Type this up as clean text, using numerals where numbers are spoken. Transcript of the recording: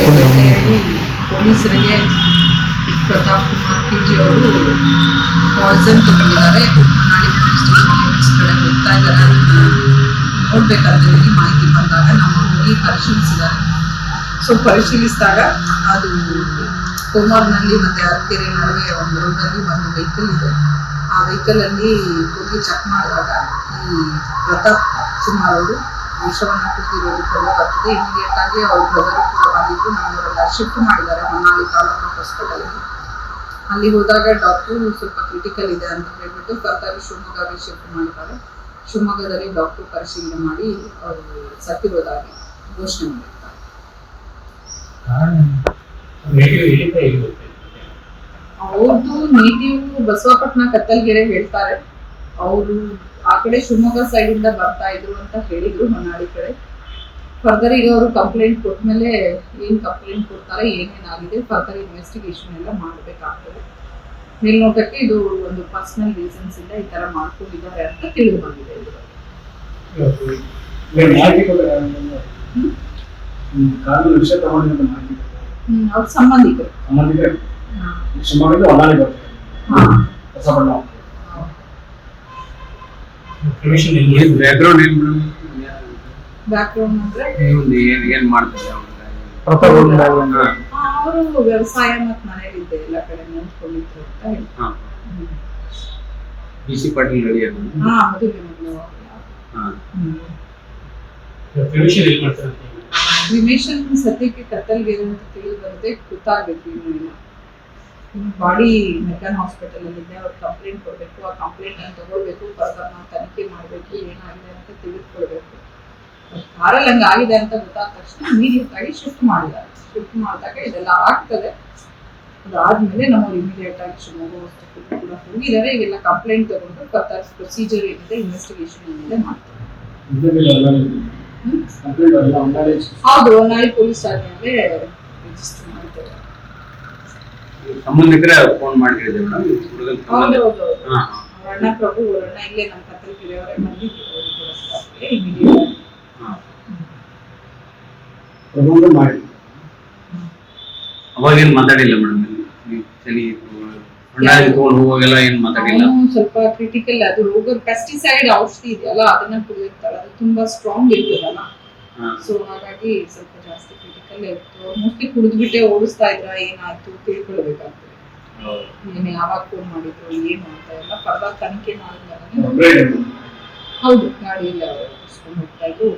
ಅಂತ ಹೇಳಿ ಪೊಲೀಸರಿಗೆ ಪ್ರತಾಪ್ ಕುಮಾರ್ PG ಅವರು ಪಾಯ್ಸನ್ ತಗೊಂಡಿದ್ದಾರೆ. ಹೊನ್ನಾಳಿ ಪೊಲೀಸ್ ಸ್ಟೇಷನ್ ಕಡೆ ಹೋಗ್ತಾ ಇದ್ದಾರೆ. ನೋಡ್ಬೇಕಂತ ಹೇಳಿ ಮಾಹಿತಿ ಬಂದಾಗ ನಮ್ಮ ಹೋಗಿ ಪರಿಶೀಲಿಸಿದ್ದಾರೆ. ಸೊ ಪರಿಶೀಲಿಸಿದಾಗ ಅದು ಕೋಮಾರ್ನಲ್ಲಿ ಮತ್ತೆ ಅರಕೆರೆ ನಡುವೆ ಒಂದು ರೋಡಲ್ಲಿ ಒಂದು ವೆಹಿಕಲ್ ಇದೆ. ಆ ವೆಹಿಕಲ್ ಅಲ್ಲಿ ಹೋಗಿ ಚೆಕ್ ಮಾಡಿದಾಗ ಈ ಪ್ರತಾಪ್ ಕುಮಾರ್ ಅವರು ವಿಷವನ್ನ ಕುಡಿದಿರೋದು ಕಂಡು ಬರ್ತದೆ. ಇಮಿಡಿಯೇಟ್ ಆಗಿ ಅವ್ರ ಬ್ರದರು ಕೂಡ ಬಂದಿದ್ದು ನಮ್ಮವರೆಲ್ಲ ಶಿಫ್ಟ್ ಮಾಡಿದ್ದಾರೆ ಹೊನ್ನಾಳಿ ತಾಲೂಕು ಹಾಸ್ಪಿಟಲ್ಗೆ. ಅಲ್ಲಿ ಹೋದಾಗ ಡಾಕ್ಟ್ರು ಸ್ವಲ್ಪ ಕ್ರಿಟಿಕಲ್ ಇದೆ ಅಂತ ಹೇಳ್ಬಿಟ್ಟು ಫರ್ದರ್ ಶಿವಮೊಗ್ಗಗೆ ಶಿಫ್ಟ್ ಮಾಡಿದ್ದಾರೆ. ಶಿವಮೊಗ್ಗದಲ್ಲಿ ಡಾಕ್ಟ್ರು ಪರಿಶೀಲನೆ ಮಾಡಿ ಅವರು ಸತ್ತಿರೋದಾಗಿ ಘೋಷಣೆ ಮಾಡಿದ್ದಾರೆ. ಅವ್ರದ್ದು ನೇಟಿವ್ ಬಸವಪಟ್ಟಣ ಕತ್ತಲ್ಗೆರೆ ಹೇಳ್ತಾರೆ. ಅವರು ಆ ಕಡೆ ಶಿವಮೊಗ್ಗ ಸೈಡ್ ಇಂದ ಬರ್ತಾ ಇದ್ರು ಅಂತ ಹೇಳಿದ್ರು ಹೊನ್ನಾಳಿ ಕಡೆ. ಫರ್ದರ್ ಈಗ ಅವರು ಕಂಪ್ಲೇಂಟ್ ಕೊಟ್ಮೇಲೆ ಏನ್ ಕಂಪ್ಲೇಂಟ್ ಕೊಡ್ತಾರೆ, ಏನೇನಾಗಿದೆ ಫರ್ದರ್ ಇನ್ವೆಸ್ಟಿಗೇಷನ್ ಎಲ್ಲ ಮಾಡ್ಬೇಕಾಗ್ತದೆ. ಮೇಲ್ನೋಟಕ್ಕೆ ಇದು ಒಂದು ಪರ್ಸನಲ್ ರೀಸನ್ಸ್ ಇಂದ ಈ ತರ ಮಾಡ್ಕೊಂಡಿದ್ದಾರೆ ಅಂತ ತಿಳಿದು ಬಂದಿದೆ. ಅವ್ರ ಸಂಬಂಧಿಕರು ಬ್ಯಾಕ್ಗ್ರೌಂಡ್ ಅಂದ್ರೆ ಅವರು ವ್ಯವಸಾಯ ಮತ್ತು ಮನೆಯಲ್ಲಿದ್ದೆ ಎಲ್ಲ ಕಡೆ ನೋಡ್ಕೊಂಡಿದ್ರು ಅಂತ ಹೇಳ್ತಾರೆ. ಕ್ರಿಮೇಷನ್ ಸದ್ಯಕ್ಕೆ ಕತ್ತಲ್ಗೆರೆ ಅಂತ ತಿಳಿದು ಬರುತ್ತೆ. ಗೊತ್ತಾಗಬೇಕು ಇನ್ನು ಬಾಡಿ ಮೆಕನ್ ಹಾಸ್ಪಿಟಲ್ ಅಲ್ಲಿ ಇದೆ. ಅವ್ರು ಕಂಪ್ಲೇಂಟ್ ಕೊಡ್ಬೇಕು. ಆ ಕಂಪ್ಲೇಂಟ್ ಅನ್ನು ತಗೊಳ್ಬೇಕು. ಫರ್ದರ್ ನಾವು ತನಿಖೆ ಮಾಡ್ಬೇಕು, ಏನಾಗಿದೆ ಅಂತ ತಿಳಿದುಕೊಳ್ಬೇಕು. ಕಾರಲ್ಲಿ ಹಂಗ ಆಗಿದೆ ಅಂತ ಗೊತ್ತಾದ ತಕ್ಷಣ ಇಮಿಡಿಯೇಟ್ ಆಗಿ ಶಿಫ್ಟ್ ಮಾಡಿದ್ದಾರೆ. ಶಿಫ್ಟ್ ಮಾಡಿದಾಗ ಇದೆಲ್ಲ ಆಗ್ತದೆ. ಅದಾದ್ಮೇಲೆ ನಾವು ಇಮಿಡಿಯೇಟ್ ಆಗಿ ಶಿವಮೊಗ್ಗ ಹಾಸ್ಪಿಟಲ್ ಕೂಡ ಹೋಗಿದ್ದಾರೆ. ಇವೆಲ್ಲ ಕಂಪ್ಲೇಂಟ್ ತಗೊಂಡು ಫರ್ದರ್ ಪ್ರೊಸೀಜರ್ ಏನಿದೆ, ಇನ್ವೆಸ್ಟಿಗೇಷನ್ ಏನಿದೆ ಮಾಡ್ತಾರೆ. ಹೌದು, ಹೊನ್ನಾಳಿ ಪೊಲೀಸ್ ಠಾಣೆಯಲ್ಲಿ ರಿಜಿಸ್ಟರ್ ಮಾಡ್ತೇವೆ. ಸಂಬಂಧಿಕರೇ ಫೋನ್ ಮಾಡಿದ್ರೆ ಮೇಡಮ್. ಹೌದು, ಅಣ್ಣ ಪ್ರಭು ಅವರಣ್ಣ ಇಲ್ಲೇ ನಮ್ಮ ಕತ್ತಲ್ಗೆರೆ ಅವರೇ ಬಂದಿದ್ರು. ಇಮಿಡಿಯೇಟ್ ಅವಾಗೇನ್ ಮಾತಾಡಿಲ್ಲ ಮೇಡಮ್. ಸ್ವಲ್ಪ ಕ್ರಿಟಿಕಲ್. ಅದು ರೋಗ ಪೆಸ್ಟಿಸೈಡ್ ಔಷಧಿ ಇದೆಯಲ್ಲ, ಅದನ್ನ ಕುಡಿದಿರ್ತಾರೆ. ಅದು ತುಂಬಾ ಸ್ಟ್ರಾಂಗ್ ಇರ್ತದಲ್ಲ. ಸೊ ಹಾಗಾಗಿ ಸ್ವಲ್ಪ ಜಾಸ್ತಿ ಕ್ರಿಟಿಕಲ್ ಇತ್ತು. ಮೋಸ್ಟ್ಲಿ ಕುಡಿದ್ಬಿಟ್ಟೆ ಓಡಿಸ್ತಾ ಇದ್ರ, ಏನಾಯ್ತು ತಿಳ್ಕೊಳ್ಬೇಕಾಗ್ತದೆ. ಏನ್ ಯಾವಾಗ ಫೋನ್ ಮಾಡಿದ್ರು, ಏನ್ ಮಾಡ್ತಾ ಇಲ್ಲ ಫರ್ದರ್ ತನಿಖೆ ಮಾಡಿದ್ಮೇಲೆ. ಹೌದು, ಗಾಡಿಯಲ್ಲಿ ಅವರು ಹೋಗ್ತಾ ಇದ್ರು.